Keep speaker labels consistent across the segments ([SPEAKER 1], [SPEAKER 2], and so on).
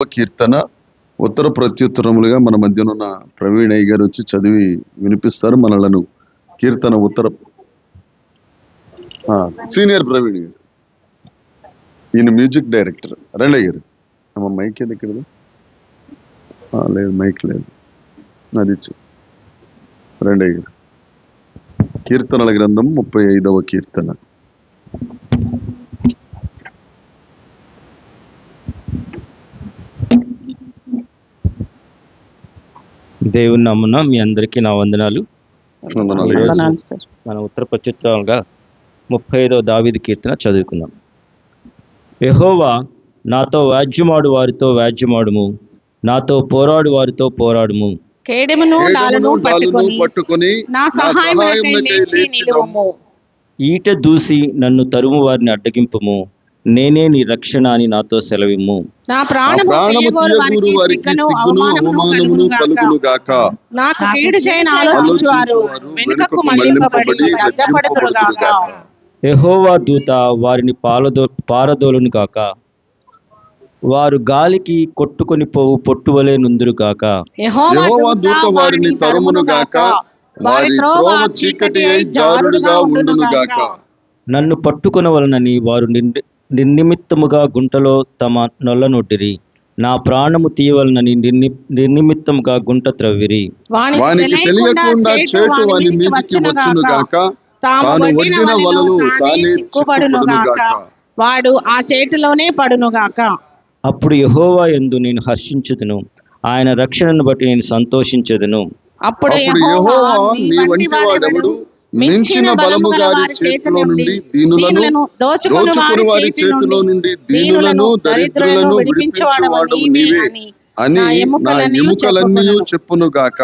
[SPEAKER 1] కీర్తన ఉత్తర ప్రత్యుత్తరములుగా మన మధ్యనున్న ప్రవీణ్ అయ్య గారు వచ్చి చదివి వినిపిస్తారు మనలను. కీర్తన ఉత్తర సీనియర్ ప్రవీణ్ గారు, ఈయన మ్యూజిక్ డైరెక్టర్. రండి గారు. మైక్ ఏది ఇక్కడ? లేదు, మైక్ లేదు, అది ఇచ్చి రండి గారు. కీర్తనల గ్రంథం 35వ కీర్తన.
[SPEAKER 2] దేవుని నామమున మీ అందరికీ నా వందనాలు. మన ఉత్తర ప్రత్యుత్తరంగా 35వ దావీదు కీర్తన చదువుకుందాం. యెహోవా, నాతో వ్యాజ్యమాడు వారితో వ్యాజ్యమాడుము, నాతో పోరాడు వారితో పోరాడుము.
[SPEAKER 3] కేడెమును డాలును పట్టుకొని నా సహాయమునకై లేచి నిలువుము.
[SPEAKER 2] ఈట దూసి నన్ను తరుము వారిని అడ్డగింపుము, నేనే నీ రక్షణ అని నాతో సెలవిమ్ము.
[SPEAKER 3] నా ప్రాణము తీయగోరు వారికి సిగ్గును అవమానమును కలుగునుగాక. నాకు కీడు చేయని ఆలోచించువారు వెనుకకు మళ్లింపబడి లజ్జపడుదురుగాక.
[SPEAKER 2] యెహోవా దూత వారిని పారదోలును గాక, వారు గాలికి కొట్టుకొని పోవు పొట్టువలే నుందురు గాక.
[SPEAKER 3] యెహోవా దూత వారిని తరుమును గాక, వారి త్రోవ చీకటి అయి జారుడుగా ఉండును గాక.
[SPEAKER 2] నన్ను పట్టుకొనవలనని వారు నిర్నిమిత్తముగా గుంటలో తమ నొల్లనొట్టిరి, నా ప్రాణము తీయవలనని నిర్నిమిత్తముగా గుంట త్రవ్విరి.
[SPEAKER 3] వానికి తెలియకుండా చేటు వాని మీదికి వచ్చును గాక, తాము వడ్డిన వలలు తానే చిక్కుబడును గాక, వాడు ఆ చేటులోనే పడును గాక.
[SPEAKER 2] అప్పుడు యెహోవా యందు నేను హర్షించుదును, ఆయన రక్షణను బట్టి నేను సంతోషించెదను.
[SPEAKER 3] అప్పుడు యెహోవా నీ వంటి వాడెవడు? మించిన బలము గారి చేతిలో నుండి దీనులను దోచుకుని వారి చేతిలో నుండి దీనులను దరిద్రులను విడిపించువాడవు నీవే అని నా ఎముకలన్నీ చెప్పును గాక.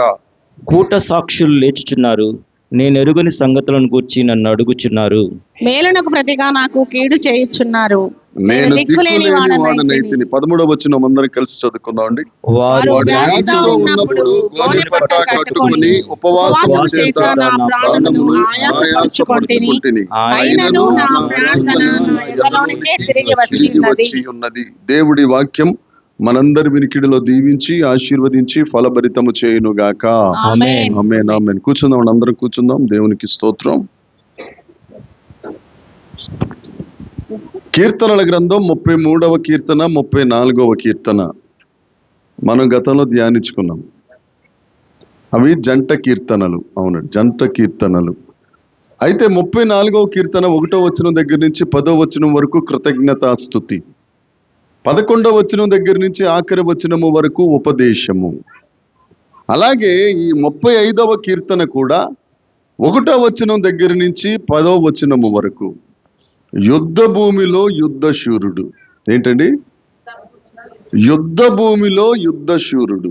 [SPEAKER 2] కూట సాక్షులు లేచుచున్నారు, నేను ఎరుగని సంగతులను గూర్చి నన్ను అడుగుచున్నారు.
[SPEAKER 3] మేలునకు ప్రతిగా నాకు కీడు చేయుచున్నారు,
[SPEAKER 1] నేను దిక్కులేని వాడనైతిని. 13వ వచనం అందరం కలిసి చదువుకుందాం అండి.
[SPEAKER 2] వారు
[SPEAKER 1] వ్యాధితో ఉన్నప్పుడు గోనె పట్ట కట్టుకుని ఉపవాసము చేత నా ప్రాణమును ఆయాసపరచుకొంటిని, అయినను నా ప్రార్థన నా ఎదలోనికే తిరిగి వచ్చి ఉన్నది. దేవుడి వాక్యం మనందరి వినికిడిలో దీవించి ఆశీర్వదించి ఫలభరితము చేయును గాక.
[SPEAKER 3] ఆమేన్.
[SPEAKER 1] ఆమేన్. ఆమేన్. కూర్చుందాం, అందరం కూర్చుందాం. దేవునికి స్తోత్రం. కీర్తనల గ్రంథం 33వ కీర్తన, 34వ కీర్తన మనం గతంలో ధ్యానించుకున్నాం. అవి జంట కీర్తనలు. అవును, జంట కీర్తనలు. అయితే 34వ కీర్తన 1వ వచనం దగ్గర నుంచి 10వ వచనం వరకు కృతజ్ఞతాస్తుతి, 11వ వచనం దగ్గర నుంచి ఆఖరి వచనము వరకు ఉపదేశము. అలాగే ఈ 35వ కీర్తన కూడా 1వ వచనం దగ్గర నుంచి 10వ వచనము వరకు యుద్ధ భూమిలో యుద్ధ శూరుడు. ఏంటండి? యుద్ధ భూమిలో యుద్ధ శూరుడు.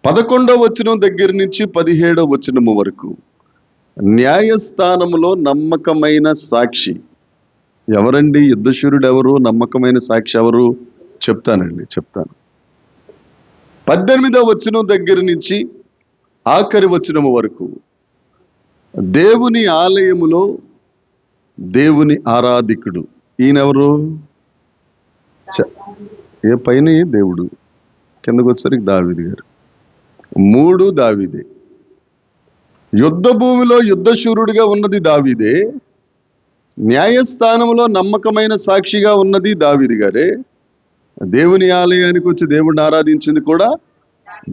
[SPEAKER 1] 11వ వచనం దగ్గర నుంచి 17వ వచనము వరకు న్యాయస్థానములో నమ్మకమైన సాక్షి. ఎవరండి యుద్ధశూరుడు? ఎవరు? నమ్మకమైన సాక్షి ఎవరు? చెప్తాను. 18వ వచనం దగ్గర నుంచి ఆఖరి వచనము వరకు దేవుని ఆలయములో దేవుని ఆరాధికుడు. ఈయనెవరు? ఏ పైన దేవుడు, కిందకు వచ్చేసరికి దావీదు గారు. 3 దావీదే. యుద్ధ భూమిలో యుద్ధశూరుడిగా ఉన్నది దావీదే, న్యాయస్థానంలో నమ్మకమైన సాక్షిగా ఉన్నది దావీదు గారే, దేవుని ఆలయానికి వచ్చి దేవుడిని ఆరాధించింది కూడా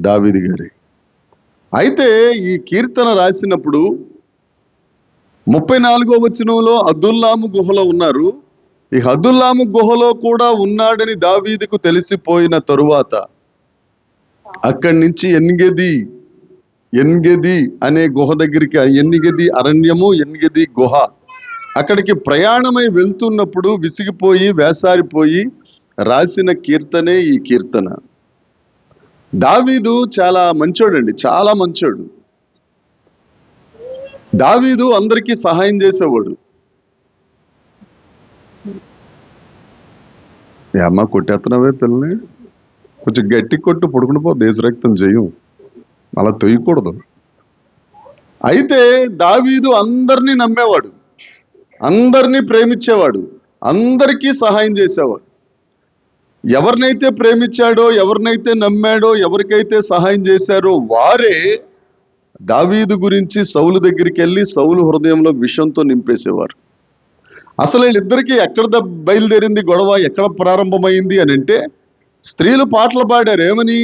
[SPEAKER 1] దావీదు గారే. అయితే ఈ కీర్తన రాసినప్పుడు 34వ వచనంలో అదుల్లాము గుహలో ఉన్నారు. ఈ అదుల్లాము గుహలో కూడా ఉన్నాడని దావీదుకు తెలిసిపోయిన తరువాత అక్కడి నుంచి ఎన్గెది అనే గుహ దగ్గరికి, ఎన్గెది అరణ్యము, ఎన్గెది గుహ, అక్కడికి ప్రయాణమై వెళ్తున్నప్పుడు విసిగిపోయి వేసారిపోయి రాసిన కీర్తనే ఈ కీర్తన. దావీదు చాలా మంచోడండి, చాలా మంచోడు. దావీదు అందరికీ సహాయం చేసేవాడు. అమ్మ కొట్టేస్తున్నావే పిల్లని, కొంచెం గట్టి కొట్టు, పడుకుని పో, దేశరక్తం చేయం, అలా తొయ్యకూడదు. అయితే దావీదు అందరినీ నమ్మేవాడు, అందరినీ ప్రేమించేవాడు, అందరికీ సహాయం చేసేవాడు. ఎవరినైతే ప్రేమించాడో, ఎవరినైతే నమ్మాడో, ఎవరికైతే సహాయం చేశారో వారే దావీదు గురించి సౌలు దగ్గరికి వెళ్ళి సౌలు హృదయంలో విషంతో నింపేసేవారు. అసలు వీళ్ళిద్దరికీ ఎక్కడ బయలుదేరింది గొడవ, ఎక్కడ ప్రారంభమైంది అని అంటే, స్త్రీలు పాటలు పాడారు. ఏమని?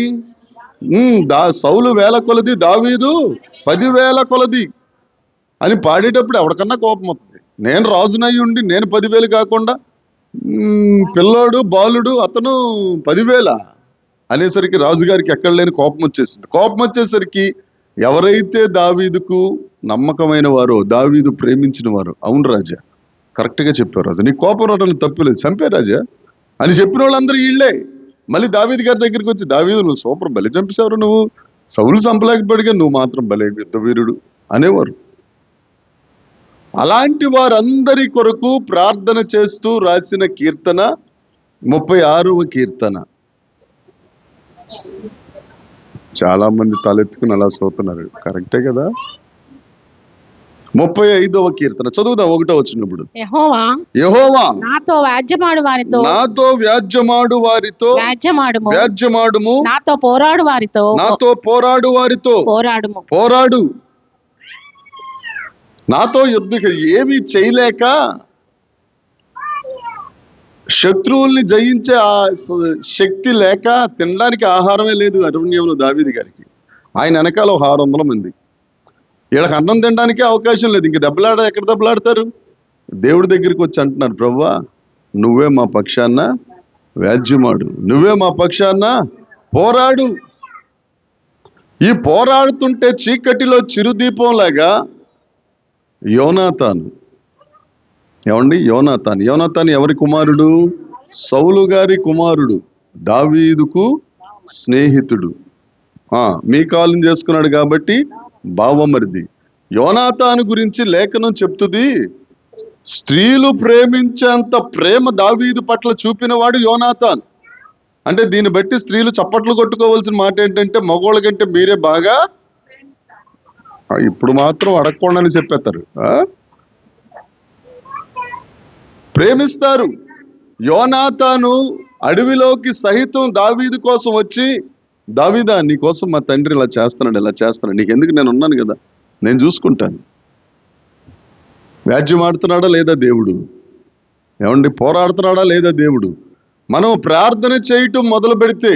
[SPEAKER 1] సౌలు 1000 కొలది, దావీదు 10,000 కొలది అని పాడేటప్పుడు ఎవరికన్నా కోపం వస్తుంది. నేను రాజునయ్యి ఉండి నేను 10,000 కాకుండా పిల్లోడు బాలుడు అతను 10,000 అనేసరికి రాజుగారికి ఎక్కడ లేని కోపం వచ్చేసింది. కోపం వచ్చేసరికి ఎవరైతే దావీదుకు నమ్మకమైన వారో, దావీదు ప్రేమించిన వారు, అవును రాజా, కరెక్ట్గా చెప్పారు రాజా, నీ కోపం రావడం తప్పులేదు, చంపే రాజా అని చెప్పిన వాళ్ళందరూ వీళ్ళే మళ్ళీ దావీదు గారి దగ్గరికి వచ్చి, దావీదు నువ్వు సూపర్ బలి చంపేశారు, నువ్వు సౌలు చంపలేకపోయాడుగా, నువ్వు మాత్రం బలే యుద్ధ వీరుడు అనేవారు. అలాంటి వారందరి కొరకు ప్రార్థన చేస్తూ రాసిన కీర్తన 36వ కీర్తన. చాలా మంది తలెత్తుకుని అలా చదువుతున్నారు, కరెక్టే కదా. 35వ కీర్తన చదువుదాం. 1వ వచనప్పుడు, యెహోవా
[SPEAKER 3] నాతో వ్యాజ్యమాడు
[SPEAKER 1] వారితో వ్యాజ్యమాడుము,
[SPEAKER 3] నాతో పోరాడు వారితో
[SPEAKER 1] పోరాడు. నాతో యుద్ధం ఏమీ చేయలేక శత్రువుల్ని జయించే ఆ శక్తి లేక తినడానికి ఆహారమే లేదు అరణ్యంలో దావీదు గారికి. ఆయన వెనకాల 600 మంది. వీళ్ళకి అన్నం తినడానికే అవకాశం లేదు. ఇంక ఎక్కడ దెబ్బలాడతారు? దేవుడి దగ్గరికి వచ్చి అంటున్నారు, ప్రభువా నువ్వే మా పక్షాన వ్యాజ్యమాడు, నువ్వే మా పక్షాన పోరాడు. ఈ పోరాడుతుంటే చీకటిలో చిరుదీపంలాగా యోనాతాను, ఏమండి, యోనాతాను ఎవరి కుమారుడు? సౌలు గారి కుమారుడు, దావీదుకు స్నేహితుడు. మీకాలం చేసుకున్నాడు కాబట్టి బావమరిది. యోనాతాను గురించి లేఖనం చెప్తుంది, స్త్రీలు ప్రేమించేంత ప్రేమ దావీదు పట్ల చూపినవాడు యోనాతాన్. అంటే దీన్ని బట్టి స్త్రీలు చప్పట్లు కొట్టుకోవాల్సిన మాట ఏంటంటే, మగోళ్ళ కంటే మీరే బాగా, ఇప్పుడు మాత్రం అడగకుండా చెప్పేస్తారు, ప్రేమిస్తారు. యోనాతాను అడవిలోకి సహితం దావీదు కోసం వచ్చి, దావీదా నీకోసం మా తండ్రి ఇలా చేస్తున్నాడు, నీకెందుకు, నేను ఉన్నాను కదా, నేను చూసుకుంటాను. వ్యాజ్యమాడుతున్నాడా లేదా దేవుడు? ఏమండి, పోరాడుతున్నాడా లేదా దేవుడు? మనం ప్రార్థన చేయటం మొదలు పెడితే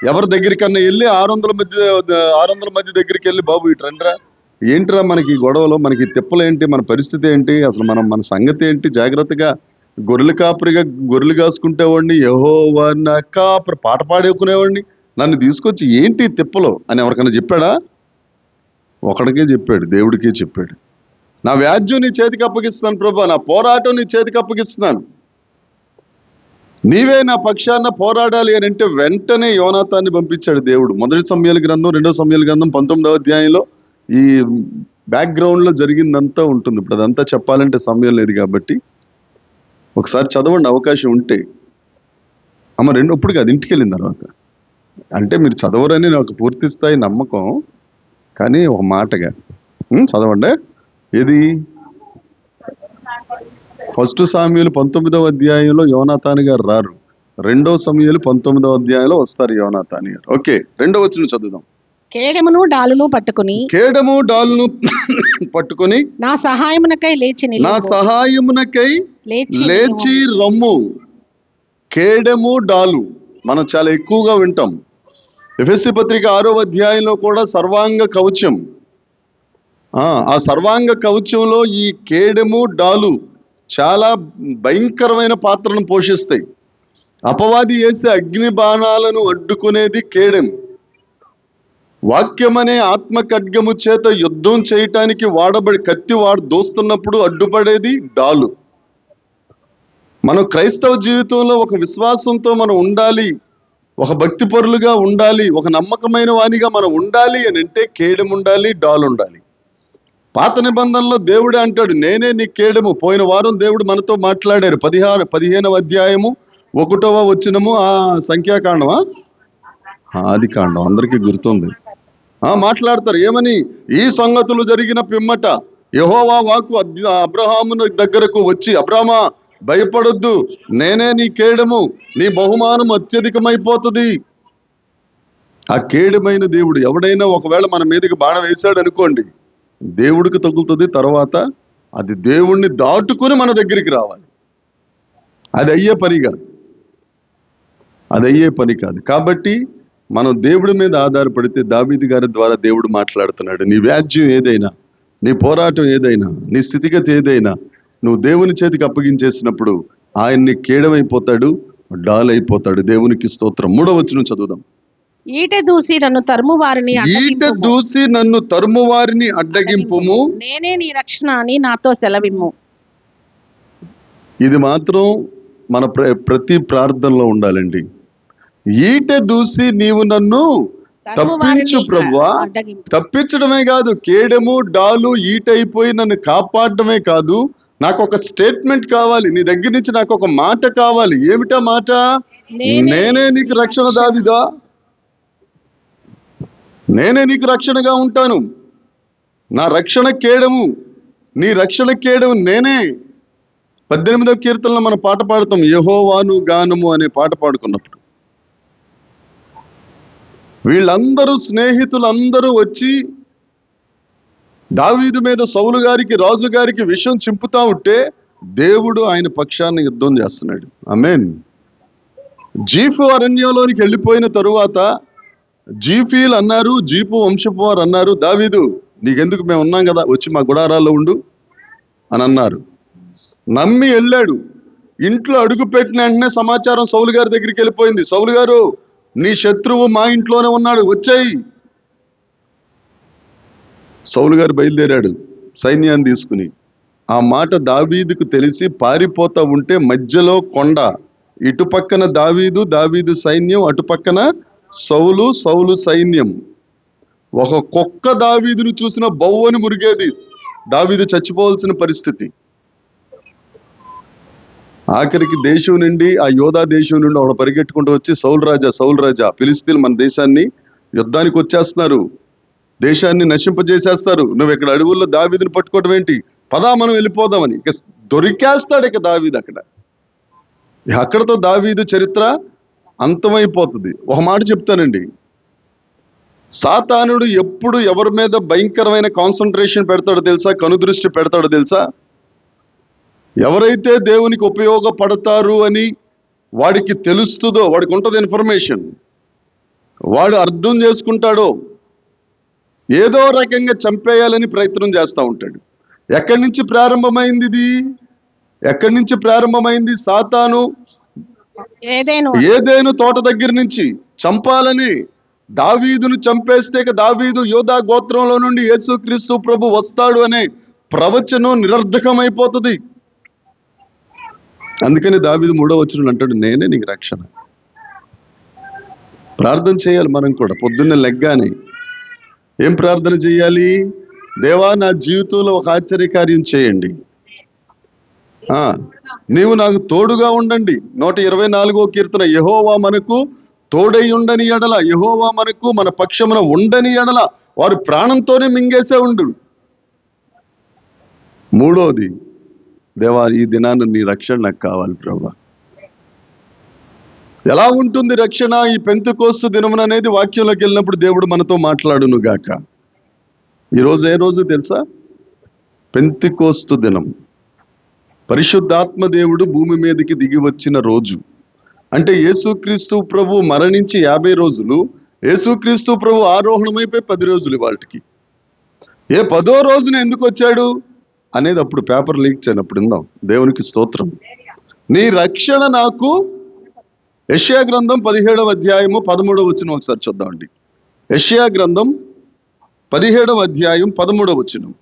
[SPEAKER 1] ఎవరి దగ్గరికన్నా వెళ్ళి 600 మంది దగ్గరికి వెళ్ళి, బాబు ఇటు రండిరా, ఏంటిరా మనకి గొడవలో, మనకి తిప్పలేంటి, మన పరిస్థితి ఏంటి, అసలు మన సంగతి ఏంటి, జాగ్రత్తగా గొర్రెలు కాసుకుంటేవాడిని, యెహోవా నా కాపరి పాట పాడుకునేవాడిని, నన్ను తీసుకొచ్చి ఏంటి తిప్పలో అని ఎవరికన్నా చెప్పాడా? ఒకడికే చెప్పాడు, దేవుడికే చెప్పాడు. నా వ్యాజ్యం నీ చేతికి అప్పగిస్తున్నాను ప్రభా, నా పోరాటం నీ చేతికి అప్పగిస్తున్నాను, నీవే నా పక్షాన పోరాడాలి అని అంటే వెంటనే యోనాతాన్ని పంపించాడు దేవుడు. 1 సమూయేలు గ్రంథం 2 సమూయేలు గ్రంథం 19వ అధ్యాయంలో ఈ బ్యాక్గ్రౌండ్లో జరిగిందంతా ఉంటుంది. ఇప్పుడు అదంతా చెప్పాలంటే సమయం లేదు కాబట్టి ఒకసారి చదవండి అవకాశం ఉంటే. ఇప్పుడు కాదు, ఇంటికి వెళ్ళిన తర్వాత. అంటే మీరు చదవరని నాకు పూర్తి స్థాయి నమ్మకం, కానీ ఒక మాటగా చదవండి. ఇది 1 సమూయేలు 19వ అధ్యాయంలో యోనాతాను గారు రారు, 2 సమూయేలు 19వ అధ్యాయంలో వస్తారు యోనాతాను గారు. ఓకే, 2వ వచనం చదువుదాం.
[SPEAKER 3] కేడెమును డాలును పట్టుకొని నా సహాయమునకై లేచి
[SPEAKER 1] రమ్ము. కేడెము డాలు మనం చాలా ఎక్కువగా వింటాం. ఎఫెసీ పత్రిక 6వ అధ్యాయంలో కూడా సర్వాంగ కవచం, ఆ సర్వాంగ కవచంలో ఈ కేడెము డాలు చాలా భయంకరమైన పాత్రను పోషిస్తాయి. అపవాది వేసే అగ్ని బాణాలను అడ్డుకునేది కేడెం. వాక్యమనే ఆత్మ ఖడ్గము చేత యుద్ధం చేయటానికి కత్తి దోస్తున్నప్పుడు అడ్డుపడేది డాలు. మనం క్రైస్తవ జీవితంలో ఒక విశ్వాసంతో మనం ఉండాలి, ఒక భక్తి పరులుగా ఉండాలి, ఒక నమ్మకమైన వానిగా మనం ఉండాలి అని అంటే కేడెం ఉండాలి, డాలు ఉండాలి. పాత నిబంధనలో దేవుడే అంటాడు, నేనే నీ కేడెము. పోయిన వారం దేవుడు మనతో మాట్లాడారు. 15వ అధ్యాయము 1వ వచనము, ఆ సంఖ్యాకాండమా ఆది కాండం అందరికీ గుర్తుంది. మాట్లాడతారు ఏమని? ఈ సంగతులు జరిగిన పిమ్మట యెహోవా వాక్కు అబ్రహాము దగ్గరకు వచ్చి, అబ్రామా భయపడొద్దు, నేనే నీ కేడము, నీ బహుమానం అత్యధికమైపోతుంది. ఆ కేడమైన దేవుడు ఎవడైనా ఒకవేళ మన మీదకి బాణ వేశాడు అనుకోండి, దేవుడికి తగులుతుంది. తర్వాత అది దేవుణ్ణి దాటుకుని మన దగ్గరికి రావాలి. అది అయ్యే పని కాదు, అది అయ్యే పని కాదు. కాబట్టి మనం దేవుడి మీద ఆధారపడితే దావీదు గారి ద్వారా దేవుడు మాట్లాడుతున్నాడు. నీ వ్యాజ్యం ఏదైనా, నీ పోరాటం ఏదైనా, నీ స్థితిగతి ఏదైనా నువ్వు దేవుని చేతికి అప్పగించేసినప్పుడు ఆయన్ని కేడమైపోతాడు, డాలైపోతాడు. దేవునికి స్తోత్రం. 3వ వచనం చదువుదాం.
[SPEAKER 3] ఈట దూసి నన్ను తరుము వారిని
[SPEAKER 1] ఈట దూసి నన్ను తరుము వారిని అడ్డగింపుము,
[SPEAKER 3] నేనే నీ రక్షణ అని నాతో సెలవిమ్ము.
[SPEAKER 1] ఇది మాత్రం మన ప్రతి ప్రార్థనలో ఉండాలండి. ఈట దూసి నీవు నన్ను తప్పించు ప్రభువా. తప్పించడమే కాదు, కేడము డాలు ఈట అయిపోయి నన్ను కాపాడటమే కాదు, నాకు ఒక స్టేట్మెంట్ కావాలి, నీ దగ్గర నుంచి నాకు ఒక మాట కావాలి. ఏమిటా మాట? నేనే నీకు రక్షణ దావీదా, నేనే నీకు రక్షణగా ఉంటాను. నా రక్షణ కేడము, నీ రక్షణ కేడము నేనే. 18వ కీర్తనలో మనం పాట పాడతాం, యెహోవాను గానము అనే పాట పాడుకున్నప్పుడు వీళ్ళందరూ స్నేహితులందరూ వచ్చి దావీదు మీద సౌలు గారికి, రాజు గారికి విషం చింపుతా ఉంటే దేవుడు ఆయన పక్షాన్ని యుద్ధం చేస్తున్నాడు. ఆమేన్. జీఫు అరణ్యంలోనికి వెళ్ళిపోయిన తరువాత జీఫీలు అన్నారు, జీపు వంశపు వారు అన్నారు, దావీదు నీకెందుకు, మేము ఉన్నాం కదా, వచ్చి మా గుడారాల్లో ఉండు అని అన్నారు. నమ్మి వెళ్ళాడు. ఇంట్లో అడుగు పెట్టిన వెంటనే సమాచారం సౌలు గారి దగ్గరికి వెళ్ళిపోయింది. సౌలు గారు, నీ శత్రువు మా ఇంట్లోనే ఉన్నాడు, వచ్చేయి. సౌలు గారు బయలుదేరాడు సైన్యాన్ని తీసుకుని. ఆ మాట దావీదుకు తెలిసి పారిపోతా ఉంటే మధ్యలో కొండ, ఇటు పక్కన దావీదు, దావీదు సైన్యం, అటుపక్కన సౌలు, సౌలు సైన్యం. ఒక కుక్క దావీదును చూసిన బవ్వని మురిగేది. దావీదు చచ్చిపోవాల్సిన పరిస్థితి. ఆఖరికి దేశం నుండి, ఆ యోధా దేశం నుండి ఒకడు పరిగెట్టుకుంటూ వచ్చి, సౌలు రాజా, ఫిలిస్తీన్లు మన దేశాన్ని యుద్ధానికి వచ్చేస్తున్నారు, దేశాన్ని నశింపజేసేస్తారు, నువ్వు ఇక్కడ అడవుల్లో దావీదుని పట్టుకోవడం ఏంటి, పదా మనం వెళ్ళిపోదామని. ఇక దొరికేస్తాడు ఇక దావీదు అక్కడ. అక్కడతో దావీదు చరిత్ర అంతమైపోతుంది. ఒక మాట చెప్తానండి, సాతానుడు ఎప్పుడు ఎవరి మీద భయంకరమైన కాన్సన్ట్రేషన్ పెడతాడో తెలుసా, కనుదృష్టి పెడతాడో తెలుసా? ఎవరైతే దేవునికి ఉపయోగపడతారు అని వాడికి తెలుస్తుందో, వాడికి ఉంటుంది ఇన్ఫర్మేషన్, వాడు అర్థం చేసుకుంటాడో, ఏదో రకంగా చంపేయాలని ప్రయత్నం చేస్తూ ఉంటాడు. ఎక్కడి నుంచి ప్రారంభమైంది ఇది? ఎక్కడి నుంచి ప్రారంభమైంది? సాతాను ఏదేను తోట దగ్గర నుంచి చంపాలని. దావీదును చంపేస్తే దావీదు యోధా గోత్రంలో నుండి యేసుక్రీస్తు ప్రభు వస్తాడు అనే ప్రవచనం నిరర్ధకమైపోతుంది. అందుకని దావీదు 3వ వచనం అంటాడు, నేనే నీకు రక్షణ. ప్రార్థన చేయాలి మనం కూడా. పొద్దున్నే లెగ్గానే ఏం ప్రార్థన చేయాలి? దేవా, నా జీవితంలో ఒక ఆశ్చర్యకార్యం చేయండి, నీవు నాకు తోడుగా ఉండండి. 124వ కీర్తన, యెహోవా మనకు తోడై ఉండని ఎడల, యెహోవా మనకు మన పక్షమున ఉండని ఎడల వారు ప్రాణంతోనే మింగేసే ఉండు. 3వది, దేవా ఈ దినాన్ని నీ రక్షణ నాకు కావాలి ప్రభువా. ఎలా ఉంటుంది రక్షణ ఈ పెంతెకోస్తు దినమున అనేది వాక్యంలోకి వెళ్ళినప్పుడు దేవుడు మనతో మాట్లాడును గాక. ఈరోజు ఏ రోజు తెలుసా? పెంతెకోస్తు దినం. పరిశుద్ధాత్మ దేవుడు భూమి మీదకి దిగి వచ్చిన రోజు. అంటే యేసుక్రీస్తు ప్రభు మరణించి 50 రోజులు, యేసుక్రీస్తు ప్రభు ఆరోహణమైపోయి 10 రోజులు. వాళ్ళకి ఏ 10వ రోజున ఎందుకు వచ్చాడు అనేది అప్పుడు పేపర్ లీక్ చేయనప్పుడు విందాం. దేవునికి స్తోత్రం. నీ రక్షణ నాకు, యెషయా గ్రంథం 17వ అధ్యాయము 13వ వచనం ఒకసారి చూద్దామండి. యెషయా గ్రంథం 17వ అధ్యాయం 13వ వచనం.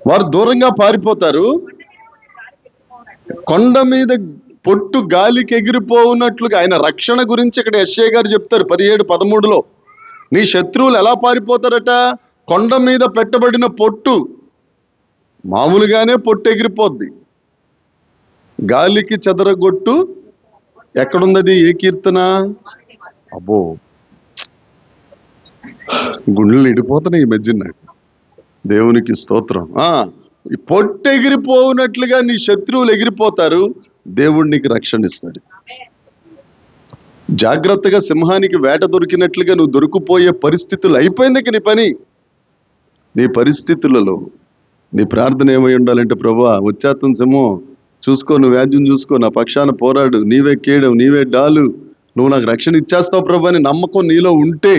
[SPEAKER 1] వారు దూరంగా పారిపోతారు, కొండ మీద పొట్టు గాలికి ఎగిరిపోవున్నట్లుగా. ఆయన రక్షణ గురించి ఇక్కడ యెషయా గారు చెప్తారు 17:13లో. నీ శత్రువులు ఎలా పారిపోతారట? కొండ మీద పెట్టబడిన పొట్టు. మామూలుగానే పొట్టు ఎగిరిపోద్ది, గాలికి చెదరగొట్టు ఎక్కడున్నది? ఏ కీర్తన? అబ్బో, గుండెలు ఇడిపోతున్నాయి ఈ మధ్య నాకు. దేవునికి స్తోత్రం. ఈ పొట్టు ఎగిరిపోనట్లుగా నీ శత్రువులు ఎగిరిపోతారు, దేవుడు నీకు రక్షణ ఇస్తాడు. జాగ్రత్తగా సింహానికి వేట దొరికినట్లుగా నువ్వు దొరికిపోయే పరిస్థితులు అయిపోయింది నీ పని. నీ పరిస్థితులలో నీ ప్రార్థన ఏమై ఉండాలంటే, ప్రభువా వచ్చేస్తుంది సింహం, చూసుకో, నువ్వు వ్యాజ్యం చూసుకో, నా పక్షాన పోరాడు, నీవే కేయడం, నీవే డాలు, నువ్వు నాకు రక్షణ ఇచ్చేస్తావు ప్రభు అని నమ్మకం నీలో ఉంటే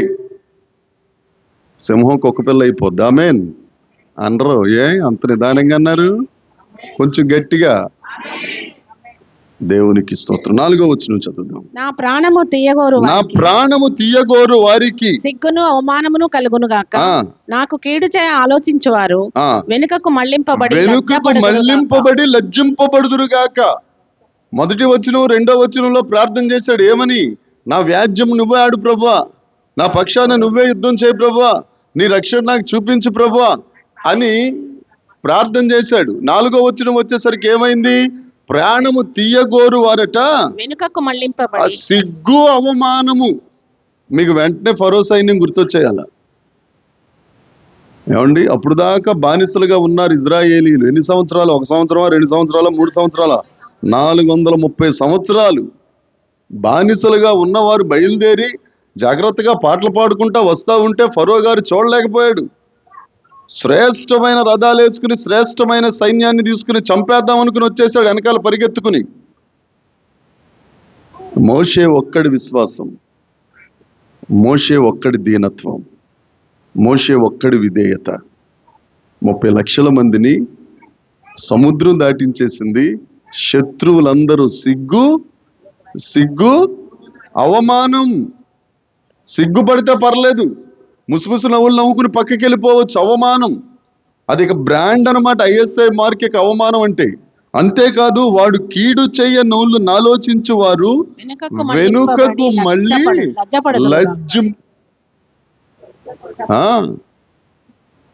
[SPEAKER 1] సింహం కుక్కపిల్ల అయిపోద్ది. ఆమేన్ అనరు. అంత నిదానంగా అన్నారు? కొంచెం గట్టిగా. దేవునికి స్తోత్రం. 4వ వచనం చదువుదాం.
[SPEAKER 3] నా ప్రాణము తీయగోరు వారికి సిగ్గును అవమానమును కలుగును గాక. నాకు కీడు చేయ ఆలోచించువారు వెనుకకు మళ్ళింపబడి
[SPEAKER 1] లజ్జింపబడుదురు గాక. మొదటి వచనం 2వ వచనంలో ప్రార్థన చేశాడు ఏమని? నా వ్యాజ్యం నువ్వే ఆడు ప్రభువా, నా పక్షాన నువ్వే యుద్ధం చేయి ప్రభువా, నీ రక్షణ నాకు చూపించు ప్రభువా అని ప్రార్థన చేశాడు. 4వ వచనం వచ్చేసరికి ఏమైంది? ప్రాణము తీయగోరు వారట
[SPEAKER 3] వెనుకకు మళ్ళింపబడి.
[SPEAKER 1] సిగ్గు అవమానము. మీకు వెంటనే ఫరో సైన్యం గుర్తొచ్చేయాల. ఏమండి, అప్పుడు దాకా బానిసలుగా ఉన్నారు ఇజ్రాయేలీలు. ఎన్ని సంవత్సరాలు? 1 సంవత్సరమా, 2 సంవత్సరాల, 3 సంవత్సరాల? 430 సంవత్సరాలు బానిసలుగా ఉన్నవారు బయలుదేరి జాగ్రత్తగా పాటలు పాడుకుంటా వస్తా ఉంటే ఫరో గారు చూడలేకపోయాడు. శ్రేష్టమైన రథాలు వేసుకుని శ్రేష్టమైన సైన్యాన్ని తీసుకుని చంపేద్దాం అనుకుని వచ్చేసాడు వెనకాల పరిగెత్తుకుని. మోషే ఒక్కడి విశ్వాసం, మోషే ఒక్కడి దీనత్వం, మోషే ఒక్కడి విధేయత 30 లక్షల మందిని సముద్రం దాటించేసింది. శత్రువులందరూ సిగ్గు అవమానం. సిగ్గుపడితే పర్లేదు, ముసుముసు నవ్వులు నవ్వుకుని పక్కకి వెళ్ళిపోవచ్చు. అవమానం అది ఇక బ్రాండ్ అనమాట. ISI మార్కెట్ అవమానం అంటే. అంతేకాదు, వాడు కీడు చెయ్యనోళ్ళు నాలోచించు వారు వెనుకకు మళ్ళీ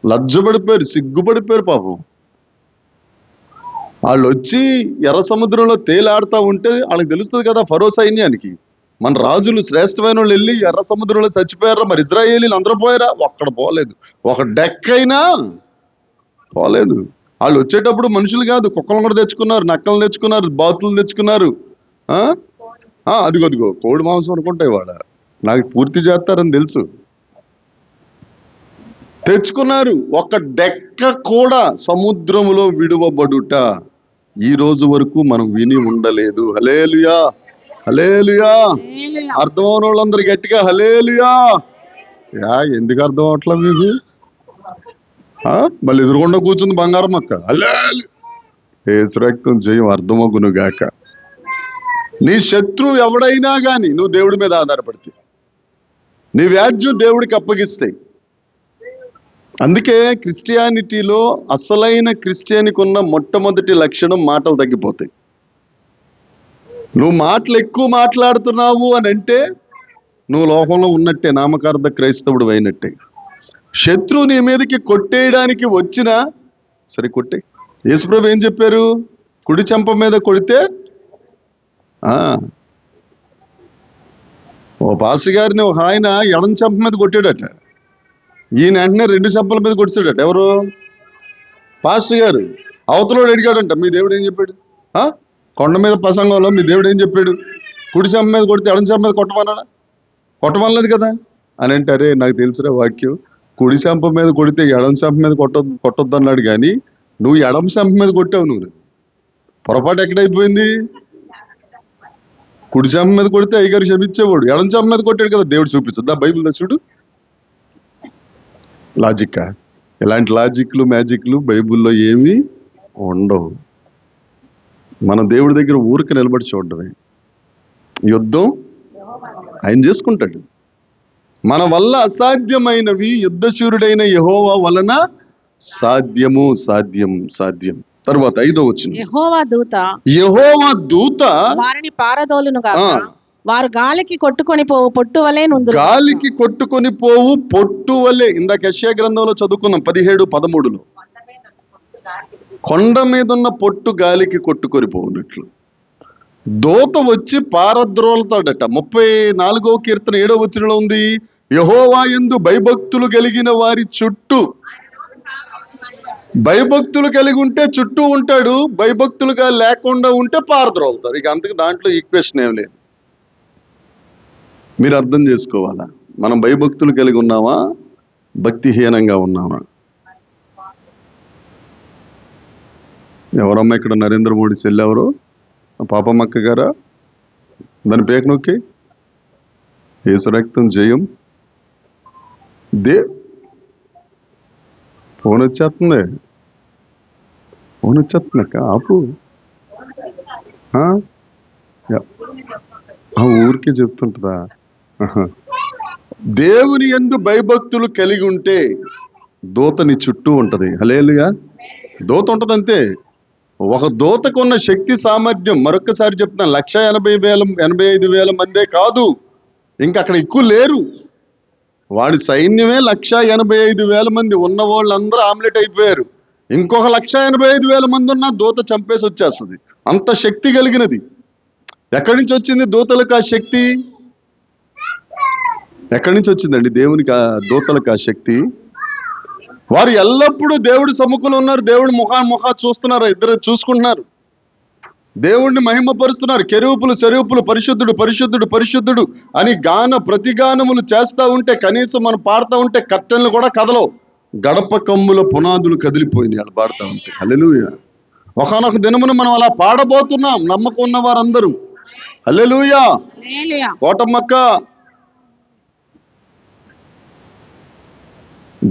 [SPEAKER 1] లజ్జపడిపోయారు, సిగ్గుపడిపోయారు పాపం. వాళ్ళు వచ్చి ఎర్ర సముద్రంలో తేలాడుతూ ఉంటే వాళ్ళకి తెలుస్తుంది కదా ఫరో సైన్యానికి, మన రాజులు శ్రేష్టమైన వాళ్ళు వెళ్ళి ఎర్ర సముద్రంలో చచ్చిపోయారా, మరి ఇజ్రాయేలీలు అందరూ పోయారా? ఒక్కడ పోలేదు, ఒక డెక్ అయినా పోలేదు. వాళ్ళు వచ్చేటప్పుడు మనుషులు కాదు, కుక్కలను కూడా తెచ్చుకున్నారు, నక్కలు తెచ్చుకున్నారు, బాతులు తెచ్చుకున్నారు. అదిగో కోడి మాంసం అనుకుంటాయి వాడ, నాకు పూర్తి చేస్తారని తెలుసు. తెచ్చుకున్నారు. ఒక డెక్క కూడా సముద్రములో విడువబడుట ఈ రోజు వరకు మనం విని ఉండలేదు. హల్లెలూయా, హల్లెలూయా. అర్థమవున వాళ్ళందరూ గట్టిగా హల్లెలూయా. ఎందుకు అర్థం అవట్లా మీకు? మళ్ళీ ఎదురుకుండా కూర్చుంది బంగారం అక్క. యేసు రక్తం చేయం అర్థమగును గాక. నీ శత్రువు ఎవడైనా గాని నువ్వు దేవుడి మీద ఆధారపడితే, నీ వ్యాజ్యం దేవుడికి అప్పగిస్తాయి. అందుకే క్రిస్టియానిటీలో అసలైన క్రిస్టియానికి ఉన్న మొట్టమొదటి లక్షణం మాటలు తగ్గిపోతాయి. నువ్వు మాటలు ఎక్కువ మాట్లాడుతున్నావు అని అంటే నువ్వు లోకంలో ఉన్నట్టే, నామకార్థ క్రైస్తవుడు అయినట్టే. శత్రువు నీ మీదకి కొట్టేయడానికి వచ్చినా సరే కొట్టే. యేసుప్రభు ఏం చెప్పారు? కుడి చెంప మీద కొడితే ఓ పాస్టర్ గారిని ఒక ఆయన ఎడం చెంప మీద కొట్టాడట. ఈయన వెంటనే 2 చెంపల మీద కొట్టాడట. ఎవరు? పాస్టర్ గారు. అవతలోడు అడిగాడంట, మీ దేవుడు ఏం చెప్పాడు? కొండ మీద ప్రసంగంలో మీ దేవుడు ఏం చెప్పాడు? కుడి చెంప మీద కొడితే ఎడం చెంప మీద కొట్టమన్నాడా? కొట్టమనలేదు కదా అని అంటారే. నాకు తెలిసిన వాక్యం, కుడి చెంప మీద కొడితే ఎడం చెంప మీద కొట్టొద్దు అన్నాడు, కానీ నువ్వు ఎడం చెంప మీద కొట్టావు. నువ్వు పొరపాటు ఎక్కడైపోయింది? కుడి చెంప మీద కొడితే అయ్యగారు క్షమించేవాడు, ఎడం చెంప మీద కొట్టాడు కదా దేవుడు చూపించద్దా? బైబిల్ చూడు. లాజిక్. ఇలాంటి లాజిక్లు మ్యాజిక్లు బైబిల్లో ఏమీ ఉండవు. మన దేవుడి దగ్గర ఊరికి నిలబడి చూడడమే. యుద్ధం ఆయన చేసుకుంటాడు. మన వల్ల అసాధ్యమైనవి యుద్ధశూరుడైన యెహోవా వలన సాధ్యం. తర్వాత 5వ వచనం. యెహోవా దూత
[SPEAKER 3] వారిని పారదోలును గాక. వారు గాలికి కొట్టుకొని పోవు పొట్టు వలె నుందురు.
[SPEAKER 1] గాలికి కొట్టుకొని పోవు పొట్టు వలె. ఇందాక యెషయా గ్రంథంలో చదువుకున్నాం 17:13. కొండ మీద ఉన్న పొట్టు గాలికి కొట్టుకొని పోవునట్లు దూత వచ్చి పారద్రోలుతాడట. 34వ కీర్తన 7వ వచనంలో ఉంది, యెహోవా యందు భయభక్తులు కలిగిన వారి చుట్టూ. భయభక్తులు కలిగి ఉంటే చుట్టూ ఉంటాడు, భయభక్తులుగా లేకుండా ఉంటే పారద్రోలుతారు. ఇక అంతకు దాంట్లో ఈక్వేషన్ ఏం లేదు. మీరు అర్థం చేసుకోవాలా, మనం భయభక్తులు కలిగి ఉన్నామా, భక్తిహీనంగా ఉన్నామా? ఎవరమ్మా ఇక్కడ నరేంద్ర మోడీ చెల్లి ఎవరు? పాపమ్మక్క గారా? దాని పేక నొక్కి యేసు రక్తం జయం. ఫోన్ వచ్చేస్తుంది అక్క, ఆపు. ఊరికే చెప్తుంటదా? దేవుని యందు భయభక్తులు కలిగి ఉంటే దూత నీ చుట్టూ ఉంటది. హల్లెలూయా. దూత ఉంటది అంతే. ఒక దూతకు ఉన్న శక్తి సామర్థ్యం మరొక్కసారి చెప్తున్నాను, 1,85,000 మందే కాదు, ఇంకా అక్కడ ఎక్కువ లేరు. వాడి సైన్యమే 1,85,000 మంది. ఉన్న వాళ్ళందరూ ఆమ్లెట్ అయిపోయారు. ఇంకొక 1,85,000 మంది ఉన్నా దూత చంపేసి వచ్చేస్తుంది. అంత శక్తి కలిగినది. ఎక్కడి నుంచి వచ్చింది దూతలకు ఆ శక్తి? ఎక్కడి నుంచి వచ్చిందండి దేవునికి ఆ దూతలకు ఆ శక్తి? వారు ఎల్లప్పుడూ దేవుడి సముఖంలో ఉన్నారు. దేవుడి ముఖా చూస్తున్నారు, ఇద్దరు చూసుకుంటున్నారు, దేవుణ్ణి మహిమపరుస్తున్నారు. కెరూపులు సెరూపులు పరిశుద్ధుడు పరిశుద్ధుడు పరిశుద్ధుడు అని ప్రతిగానములు చేస్తా ఉంటే, కనీసం మనం పాడుతూ ఉంటే కర్టెన్లు కూడా కదలవు. గడప కమ్ముల పునాదులు కదిలిపోయినాయి వాళ్ళు పాడుతూ ఉంటే. హల్లెలూయా. ఒకానొక దినమున మనం అలా పాడబోతున్నాం, నమ్మకం ఉన్న వారందరూ. హల్లెలూయా. కోటమ్మక్క,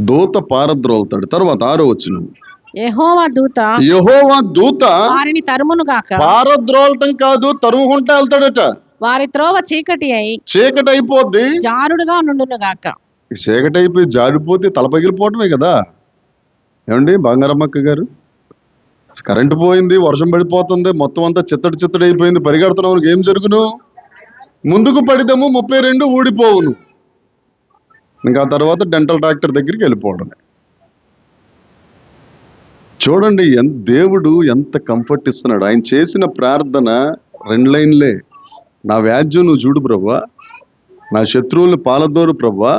[SPEAKER 1] దూత పారద్రోలుతాడు. తర్వాత 6వ వచనం,
[SPEAKER 3] యెహోవా దూత వారిని తరుమును గాక. పారద్రోలటం కాదు, తరుముకుంటా వెళ్తాడట. వారి త్రోవ చీకటి అయిపోద్ది, జారుడుగా నుండును గాక.
[SPEAKER 1] చీకటి అయిపోయి జారిపోతే తల పగిలిపోవటమే కదా. ఏమండి బంగారమ్మక్క గారు? కరెంటు పోయింది, వర్షం పడిపోతుంది, మొత్తం అంతా చిత్తడి అయిపోయింది, పరిగెడుతున్నావు, ఏం జరుగును? ముందుకు పడిదము 32 ఊడిపోవును. ఇంకా తర్వాత డెంటల్ డాక్టర్ దగ్గరికి వెళ్ళిపోవడమే. చూడండి దేవుడు ఎంత కంఫర్ట్ ఇస్తున్నాడు. ఆయన చేసిన ప్రార్థన 2 లైన్లే. నా వ్యాజ్యం నువ్వు చూడు ప్రభువా, నా శత్రువులను పాలదోరు ప్రభువా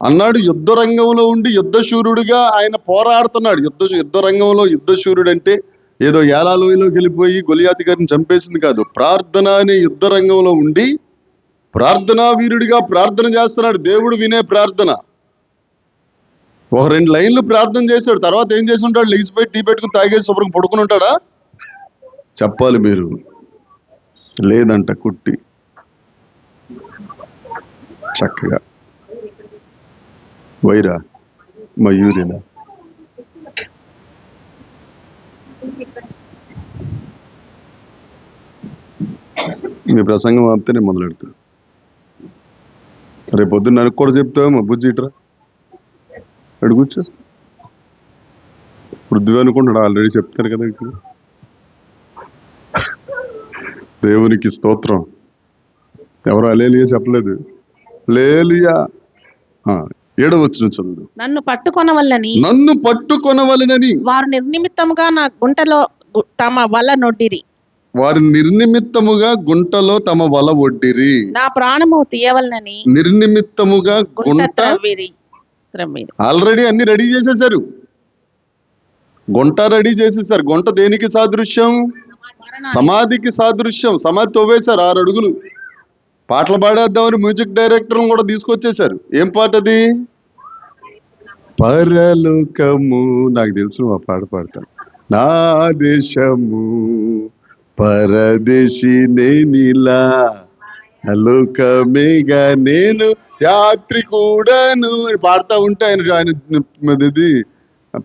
[SPEAKER 1] అన్నాడు. యుద్ధ రంగంలో ఉండి యుద్ధశూరుడిగా ఆయన పోరాడుతున్నాడు. యుద్ధ రంగంలో యుద్ధశూరుడు అంటే ఏదో ఏలాలోయలోకి వెళ్ళిపోయి గొలియాతు గారిని చంపేసింది కాదు. ప్రార్థన అనే యుద్ధ రంగంలో ఉండి ప్రార్థనా వీరుడిగా ప్రార్థన చేస్తున్నాడు. దేవుడు వినే ప్రార్థన. ఒక 2 లైన్లు ప్రార్థన చేశాడు. తర్వాత ఏం చేసి ఉంటాడు? లేచిపోయి టీ పెట్టుకుని తాగేసి శుభ్రం పడుకుని ఉంటాడా? చెప్పాలి మీరు. లేదంట, కుట్టి చక్కగా వైరా మయూరినా మీ ప్రసంగం ఆపితే నేను మొదలెడతా. రేపు పొద్దున్న నాకు కూడా చెప్తావు బుజ్జి ఇట్రా అడు కూర్చో. పృథ్వీ అనుకుంటాడు, ఆల్రెడీ చెప్తారు కదా. ఇక్కడ దేవునికి స్తోత్రం. ఎవరు అలేలియా చెప్పలేదు. లేలియా 7వ వచనం చదువు.
[SPEAKER 3] నన్ను పట్టుకొనవలెనని
[SPEAKER 1] వారు
[SPEAKER 3] నిర్నిమిత్తముగా నా గుంటలో తమ వల నొడ్డిరి.
[SPEAKER 1] వారి నిర్నిమిత్తముగా గుంటలో తమ వల ఒడ్డిరి.
[SPEAKER 3] నా ప్రాణము తీయవలనని
[SPEAKER 1] నిర్నిమిత్తముగా గుంట ఆల్రెడీ అన్ని రెడీ చేసేసారు. గుంట రెడీ చేసేసారు. గుంట దేనికి సాదృశ్యం? సమాధికి సాదృశ్యం. సమాధి తవ్వేశారు 6 అడుగులు. పాటలు పాడేద్దామని మ్యూజిక్ డైరెక్టర్లను కూడా తీసుకొచ్చేశారు. ఏం పాట అది? పరలోకము. నాకు తెలుసు ఆ పాట పాడతాను. నా దేశము పరదేశి నేనిలా లోకమేగా నేను యాత్రి కూడాను అని పాడుతూ ఉంటే ఆయన ఇది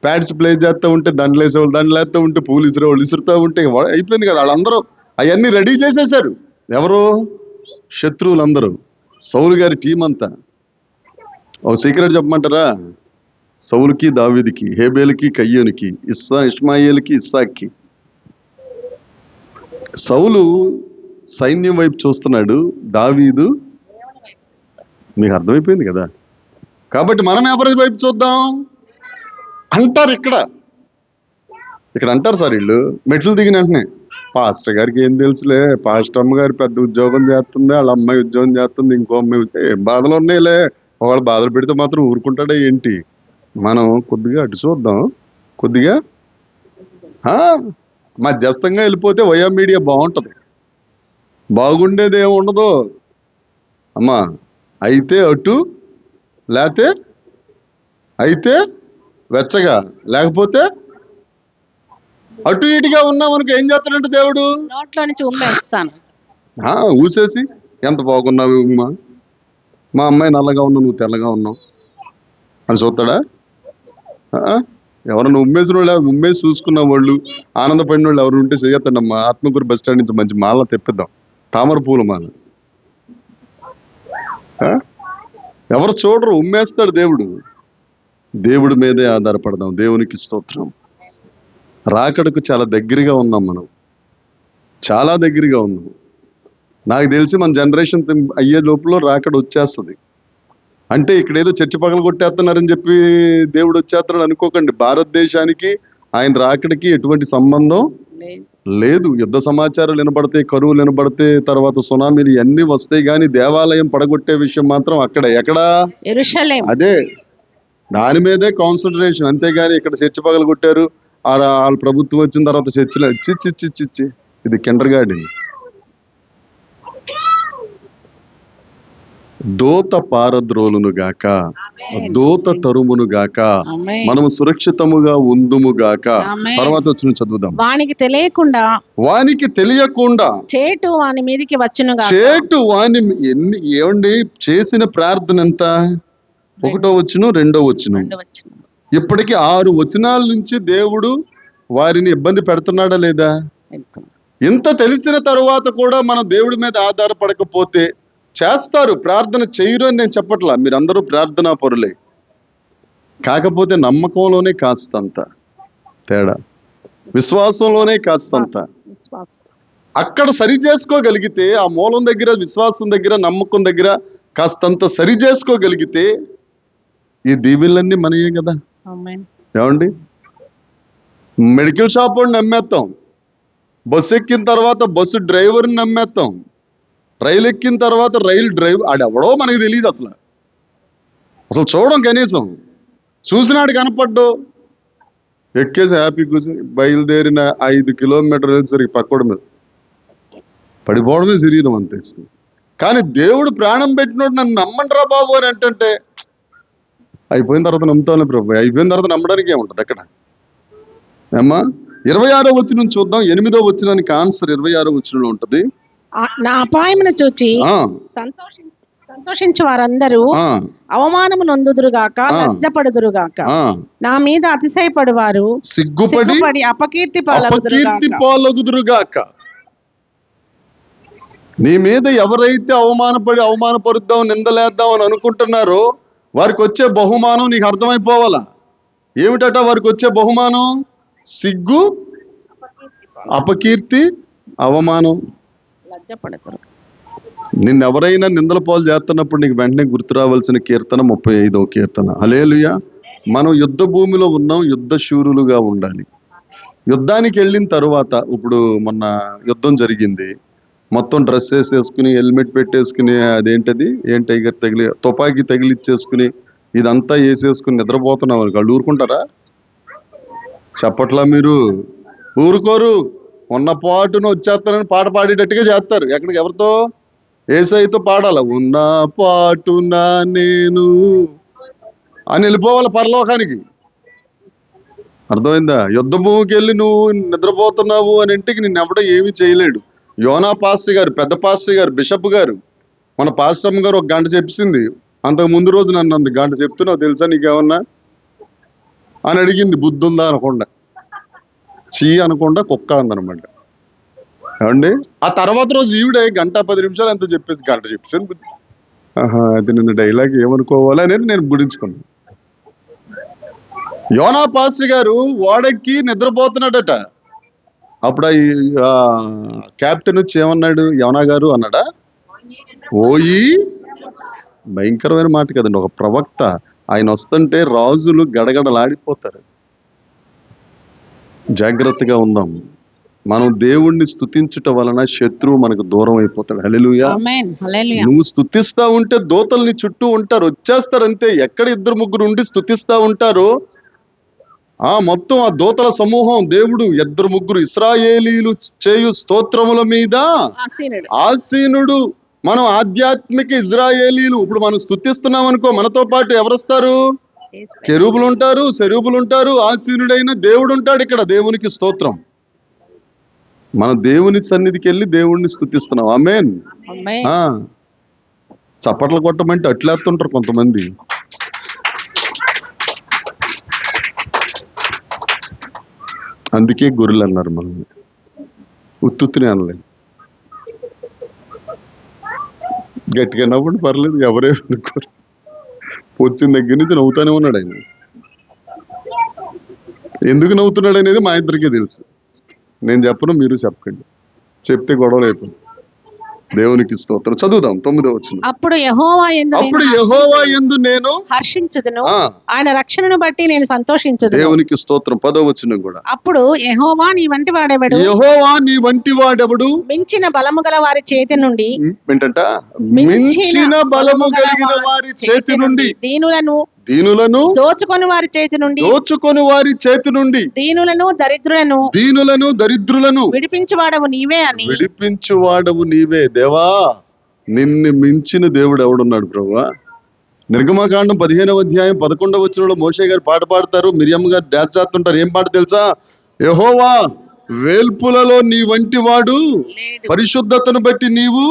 [SPEAKER 1] ప్యాడ్స్ ప్లే చేస్తూ ఉంటే దండలు వేసేవాళ్ళు దండలు వేస్తూ ఉంటే పూలు ఇసిరేవాళ్ళు ఇసురుతూ ఉంటే అయిపోయింది కదా. వాళ్ళందరూ అవన్నీ రెడీ చేసేసారు. ఎవరు? శత్రువులందరూ. సౌలు గారి టీం అంతా. ఒక సీక్రెట్ చెప్పమంటారా? సౌలుకి దావీదుకి, హేబేలుకి కయ్యోనికి, ఇష్మాయేలుకి ఇస్సాక్కి. సౌలు సైన్యం వైపు చూస్తున్నాడు, దావీదు మీకు అర్థమైపోయింది కదా. కాబట్టి మనం ఎవరి వైపు చూద్దాం అంటారు. ఇక్కడ అంటారు సార్ వీళ్ళు మెట్లు దిగిన వెంటనే, పాస్టర్ గారికి ఏం తెలుసులే, పాస్టర్ అమ్మగారు పెద్ద ఉద్యోగం చేస్తుంది, వాళ్ళ అమ్మాయి ఉద్యోగం చేస్తుంది, ఇంకో అమ్మాయి బాధలు ఉన్నాయిలే, ఒకవేళ బాధలు పెడితే మాత్రం ఊరుకుంటాడా ఏంటి? మనం కొద్దిగా అటు చూద్దాం, కొద్దిగా మధ్యస్థంగా వెళ్ళిపోతే వయా మీడియా బాగుంటది. బాగుండేది ఏమి ఉండదు అమ్మా. అయితే అటు, లేతే అయితే వెచ్చగా, లేకపోతే అటు ఇటుగా ఉన్నాం మనకి ఏం చేస్తాడంటే దేవుడు
[SPEAKER 3] నోట్లో నుంచి ఉమ్మేస్తాను.
[SPEAKER 1] ఊసేసి ఎంత బాగున్నావు ఉమ్మా, మా అమ్మాయి నల్లగా ఉన్నావు, నువ్వు తెల్లగా ఉన్నావు అని చూస్తాడా? ఎవరన్నా ఉమ్మేసిన వాళ్ళు, ఉమ్మేసి చూసుకున్న వాళ్ళు, ఆనందపడిన వాళ్ళు ఎవరు ఉంటే చేయొద్దండమ్మా. ఆత్మకూరు బస్ స్టాండ్ నుంచి మంచి మాల తెప్పిద్దాం, తామర పూల మాల. ఎవరు చూడరు, ఉమ్మేస్తాడు దేవుడు. దేవుడి మీదే ఆధారపడదాం. దేవునికి స్తోత్రం. రాకడకు చాలా దగ్గరగా ఉన్నాం మనం, చాలా దగ్గరగా ఉన్నాం. నాకు తెలిసి మన జనరేషన్ అయ్యే లోపల రాకడ వచ్చేస్తుంది. అంటే ఇక్కడ ఏదో చర్చి పగలు కొట్టేస్తున్నారని చెప్పి దేవుడు వచ్చేస్తున్నాడు అనుకోకండి. భారతదేశానికి ఆయన రాకడికి ఎటువంటి సంబంధం లేదు. యుద్ధ సమాచారాలు వినబడితే, కరువులు వినబడితే, తర్వాత సునామీలు ఇవన్నీ వస్తాయి, కానీ దేవాలయం పడగొట్టే విషయం మాత్రం అక్కడ ఎక్కడా
[SPEAKER 3] యెరూషలేం.
[SPEAKER 1] అదే దాని మీదే కాన్సన్ట్రేషన్. అంతేగాని ఇక్కడ చర్చి పగలు కొట్టారు, వాళ్ళ ప్రభుత్వం వచ్చిన తర్వాత చర్చిలో చిచ్చి ఇది కిండర్ గార్డెన్. దూత పారద్రోలును గాక, దూత తరుమును గాక, మనము సురక్షితముగా ఉందుము గాక. తర్వాత వచ్చిన చదువుదాం.
[SPEAKER 3] వానికి తెలియకుండా
[SPEAKER 1] చేటు
[SPEAKER 3] వాని మీదకి వచ్చును గాక.
[SPEAKER 1] చేటు వాని ఏమండి చేసిన ప్రార్థన ఎంత? 1వ వచనం, 2వ వచనం. ఇప్పటికి 6 వచనాల నుంచి దేవుడు వారిని ఇబ్బంది పెడుతున్నాడా లేదా? ఇంత తెలిసిన తరువాత కూడా మనం దేవుడి మీద ఆధారపడకపోతే చేస్తారు, ప్రార్థన చేయరు అని నేను చెప్పట్లా. మీరందరూ ప్రార్థనా పరులే, కాకపోతే నమ్మకంలోనే కాస్తంత తేడా, విశ్వాసంలోనే కాస్తంత. అక్కడ సరి చేసుకోగలిగితే, ఆ మూలం దగ్గర, విశ్వాసం దగ్గర, నమ్మకం దగ్గర కాస్తంత సరి చేసుకోగలిగితే ఈ దీవెనలన్నీ మనయే కదా. ఏమండి, మెడికల్ షాప్ వాడిని నమ్మేస్తాం, బస్సు ఎక్కిన తర్వాత బస్సు డ్రైవర్ని నమ్మేస్తాం, రైలు ఎక్కిన తర్వాత రైలు డ్రైవర్ ఆడెవడో మనకు తెలియదు, అసలు చూడం, కనీసం చూసినాడు కనపడ్డు, ఎక్కేసి హ్యాపీ కూర్చొని బయలుదేరిన 5 కిలోమీటర్లు వెళ్ళేసరికి పక్కడు మీద పడిపోవడమే శరీరం అంతే. కానీ దేవుడు ప్రాణం పెట్టినోడు నన్ను నమ్మండిరా బాబు అని అంటే అయిపోయిన తర్వాత నమ్ముతాను ప్రభు. అయిపోయిన తర్వాత నమ్మడానికి ఏముంటుంది అక్కడ? ఏమ్మా 26వ వచనం చూద్దాం. 8వ వచనానికి ఆన్సర్ 26వ వచనంలో ఉంటది.
[SPEAKER 3] నా అపాయమును చూచి సంతోషించు వారందరూ అవమానము నొందుదురుగాక, లజ్జపడుదురుగాక. నా మీద అతిశయపడువారు సిగ్గుపడి అపకీర్తి
[SPEAKER 1] పాలగుదురుగాక. నీ మీద ఎవరైతే అవమానపరుద్దాం, నిందలేద్దాం అని అనుకుంటున్నారో వారికి వచ్చే బహుమానం నీకు అర్థమైపోవాలా. ఏమిటట వారికి వచ్చే బహుమానం? సిగ్గు, అపకీర్తి, అవమానం. నిన్నెవరైనా నిందల పాలు చేస్తున్నప్పుడు నీకు వెంటనే గుర్తు రావాల్సిన కీర్తన 35వ కీర్తన. హల్లెలూయా. మనం యుద్ధ భూమిలో ఉన్నాం, యుద్ధ శూరులుగా ఉండాలి. యుద్ధానికి వెళ్ళిన తరువాత, ఇప్పుడు మొన్న యుద్ధం జరిగింది, మొత్తం డ్రెస్ వేసేసుకుని, హెల్మెట్ పెట్టేసుకుని, అదేంటది ఏం టైగర్ తుపాకీ తగిలిచ్చేసుకుని, ఇదంతా వేసేసుకుని నిద్రపోతున్నాం అనుకో, వాళ్ళు ఊరుకుంటారా? చెప్పట్లా మీరు? ఊరుకోరు. ఉన్న పాటును వచ్చేస్తారని పాట పాడేటట్టుగా చేస్తారు. ఎక్కడికి? ఎవరితో? యేసయ్యతో పాడాల. ఉన్న పాటున నేను అని వెళ్ళిపోవాలి పరలోకానికి. అర్థమైందా? యుద్ధ భూమికి వెళ్ళి నువ్వు నిద్రపోతున్నావు అని ఇంటికి నిన్నెవడో ఏమీ చేయలేడు. యోనా పాస్టర్ గారు, పెద్ద పాస్టర్ గారు, బిషప్ గారు, మన పాస్టమ్ గారు 1 గంట చెప్పింది. అంతకు ముందు రోజు నన్ను 1 గంట చెప్తున్నావు తెలుసా నీకేమన్నా అని అడిగింది. బుద్ధి ఉందా అనకుండా, చీ అనకుండా కుక్క అందనమాట. ఏమండి, ఆ తర్వాత రోజు ఈవిడే 1 గంట 10 నిమిషాలు ఎంత చెప్పేసి 1 గంట చెప్పేసి, అది నిన్న డైలాగ్ ఏమనుకోవాలి అనేది నేను గుడించుకున్నాను. యోనా పాస్టర్ గారు ఓడెక్కి నిద్రపోతున్నాడట. అప్పుడు ఆ క్యాప్టెన్ వచ్చి ఏమన్నాడు? యోనా గారు అన్నాడా? ఓయి, భయంకరమైన మాట కదండి. ఒక ప్రవక్త ఆయన వస్తుంటే రాజులు గడగడలాడిపోతారు. జాగ్రత్తగా ఉందాం. మనం దేవుణ్ణి స్తుతించుట వలన శత్రువు మనకు దూరం అయిపోతాడు. హల్లెలూయా.
[SPEAKER 3] ఆమేన్. హల్లెలూయా.
[SPEAKER 1] నువ్వు స్తుతిస్తా ఉంటే దూతలు నీ చుట్టూ ఉంటారు, వచ్చేస్తారు అంతే. ఎక్కడ 2-3 ఉండి స్తుతిస్తా ఉంటారో మొత్తం ఆ దూతల సమూహం దేవుడు 2-3 ఇశ్రాయేలీలు చేయు స్తోత్రముల మీద ఆసీనుడు. మనం ఆధ్యాత్మిక ఇజ్రాయేలీలు. ఇప్పుడు మనం స్తుతిస్తున్నాం అనుకో, మనతో పాటు ఎవరొస్తారు? కెరూబులు ఉంటారు, సెరూబులు ఉంటారు, ఆసీనుడైన దేవుడు ఉంటాడు. ఇక్కడ దేవునికి స్తోత్రం. మన దేవుని సన్నిధికి వెళ్ళి దేవుణ్ణి స్తుతిస్తున్నాం. ఆమేన్. చప్పట్లు కొట్టమంటే అట్లేస్తుంటారు కొంతమంది. అందుకే గొర్రెలు అన్నారు మనల్ని, ఉత్తుత్తుని అనలేదు. గట్టిగా నవ్వండి పర్లేదు, ఎవరే అనుకోరు. వచ్చిన దగ్గర నుంచి నవ్వుతానే ఉన్నాడు ఆయన. ఎందుకు నవ్వుతున్నాడు అనేది మా ఇద్దరికే తెలుసు. నేను చెప్పను, మీరు చెప్పకండి. చెప్తే గొడవలు అయిపోయింది. దేవునికి స్తోత్రం. చదువుదాం 9వ వచనం.
[SPEAKER 3] అప్పుడు యెహోవా యందు నేను హర్షించుదును, ఆయన రక్షణను బట్టి నేను సంతోషించుదును.
[SPEAKER 1] దేవునికి స్తోత్రం. 10వ వచనం కూడా.
[SPEAKER 3] అప్పుడు యెహోవా నీ వంటి వాడెవడు మించిన బలము గల వారి చేతి నుండి,
[SPEAKER 1] ఏంటంట? మించిన బలము కలిగిన వారి చేతి నుండి దీనులను
[SPEAKER 3] దోచుకొని వారి
[SPEAKER 1] చేతి నుండి
[SPEAKER 3] దీనులను
[SPEAKER 1] దరిద్రులను
[SPEAKER 3] విడిపించువాడవు
[SPEAKER 1] నీవే. దేవా, నిన్ను మించిన దేవుడు ఎవడున్నాడు ప్రభువా? నిర్గమకాండం 15వ అధ్యాయం 11వ వచనంలో మోషే గారు పాట పాడతారు, మిరియమ్మ గారు డాన్స్ చేస్తుంటారు. ఏం పాట తెలుసా? యెహోవా వేల్పులలో నీ వంటి వాడు, పరిశుద్ధతను బట్టి నీవు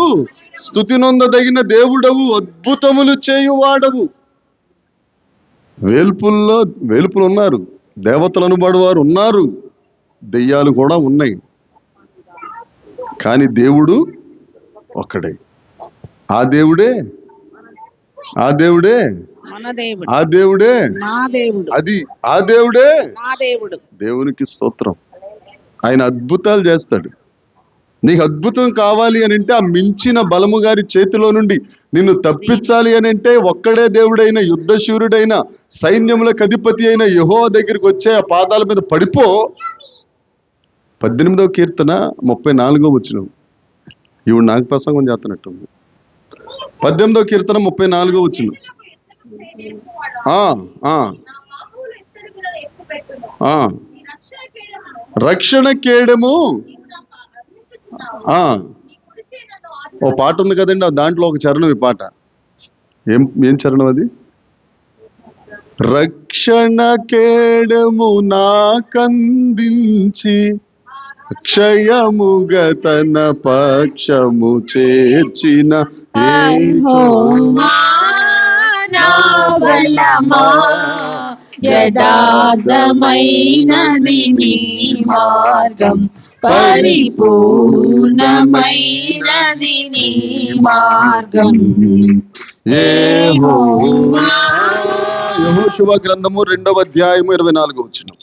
[SPEAKER 1] స్తుతి నొందదగిన దేవుడవు, అద్భుతములు చేయువాడవు. వేల్పులు ఉన్నారు, దేవతలు అనబడేవారు ఉన్నారు, దెయ్యాలు కూడా ఉన్నాయి. కానీ దేవుడు ఒక్కడే. ఆ దేవుడే దేవునికి స్తోత్రం. ఆయన అద్భుతాలు చేస్తాడు. నీకు అద్భుతం కావాలి అని అంటే, ఆ మించిన బలము గారి చేతిలో నుండి నిన్ను తప్పించాలి అని అంటే, ఒక్కడే దేవుడైన, యుద్ధశూరుడైన, సైన్యములకు అధిపతి అయిన యెహోవా దగ్గరికి వచ్చే ఆ పాదాల మీద పడిపో. 18వ కీర్తన 34వ వచనం. ఇవి నాకు ప్రసంగం చేస్తున్నట్టుంది. 18వ కీర్తన 34వ వచనం. రక్షణ కేడము. ఓ పాట ఉంది కదండి, దాంట్లో ఒక చరణం ఈ పాట. ఏం చరణం అది? రక్షణ కేడము నాకందించి క్షయముగా తన పక్షము చేర్చిన
[SPEAKER 3] యథార్థమైనది నీ మార్గం, పరిపూర్ణమైనది నీ మార్గం.
[SPEAKER 1] యెహోషువ గ్రంథము 2వ అధ్యాయము 24వ వచనం.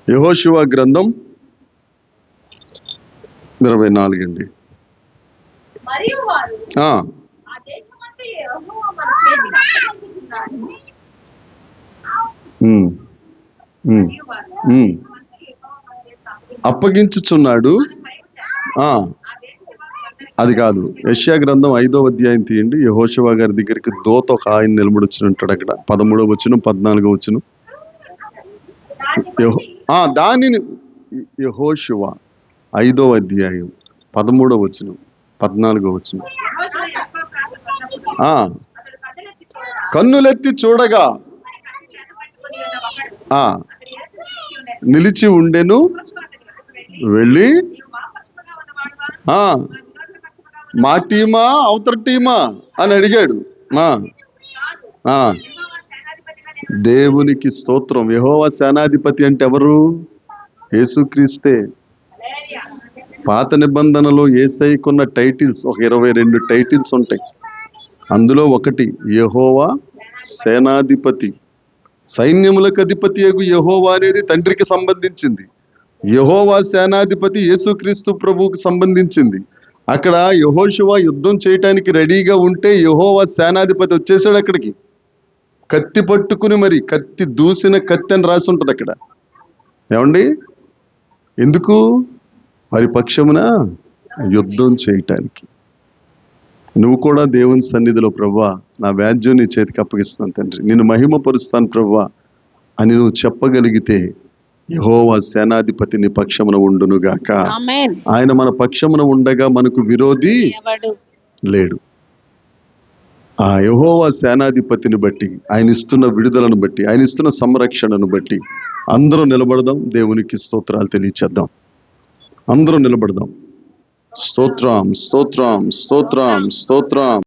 [SPEAKER 1] యెహోషువ గ్రంథం 24 అండి. అప్పగించుచున్నాడు. అది కాదు, యెషయా గ్రంథం 5వ అధ్యాయం తీయండి. యెహోషువ గారి దగ్గరికి దూత ఒక ఆయన నిలబడుచుంటాడు. అక్కడ 13వ వచనం 14వ వచనం. దానిని యెహోషువ 5వ అధ్యాయం 13వ వచనం 14వ వచనం. కన్నులెత్తి చూడగా నిలిచి ఉండెను, వెళ్ళి మా టీమా అవతల టీమా అని అడిగాడు. దేవునికి స్తోత్రం. యెహోవా సేనాధిపతి అంటే ఎవరు? యేసుక్రీస్తే. పాత నిబంధనలో యేసయ్యకున్న టైటిల్స్ ఒక 22 టైటిల్స్ ఉంటాయి. అందులో ఒకటి యెహోవా సేనాధిపతి. సైన్యములకు అధిపతి యెహోవా అనేది తండ్రికి సంబంధించింది. యెహోవా సేనాధిపతి యేసుక్రీస్తు ప్రభువుకు సంబంధించింది. అక్కడ యెహోషువ యుద్ధం చేయటానికి రెడీగా ఉంటే యెహోవా సేనాధిపతి వచ్చేసాడు అక్కడికి. కత్తి పట్టుకుని, మరి కత్తి దూసిన కత్తి అని రాసి ఉంటుంది అక్కడ. ఏమండి? ఎందుకు? వారి పక్షమున యుద్ధం చేయటానికి. నువ్వు కూడా దేవుని సన్నిధిలో, ప్రభువా నా వ్యాజ్యం నీ చేతికి అప్పగిస్తాను తండ్రి, నిన్ను మహిమపరుస్తాను ప్రభువా అని నువ్వు చెప్పగలిగితే యెహోవా సేనాధిపతి నీ పక్షమున ఉండునుగాక.
[SPEAKER 3] ఆమేన్.
[SPEAKER 1] ఆయన మన పక్షమున ఉండగా మనకు విరోధి
[SPEAKER 3] ఎవడు?
[SPEAKER 1] లేడు. ఆ యెహోవా సేనాధిపతిని బట్టి, ఆయన ఇస్తున్న విడుదలను బట్టి, ఆయన ఇస్తున్న సంరక్షణను బట్టి అందరూ నిలబడదాం, దేవునికి స్తోత్రాలు తెలియచేద్దాం. అందరూ నిలబడదాం. స్తోత్రం స్తోత్రం స్తోత్రం స్తోత్రం.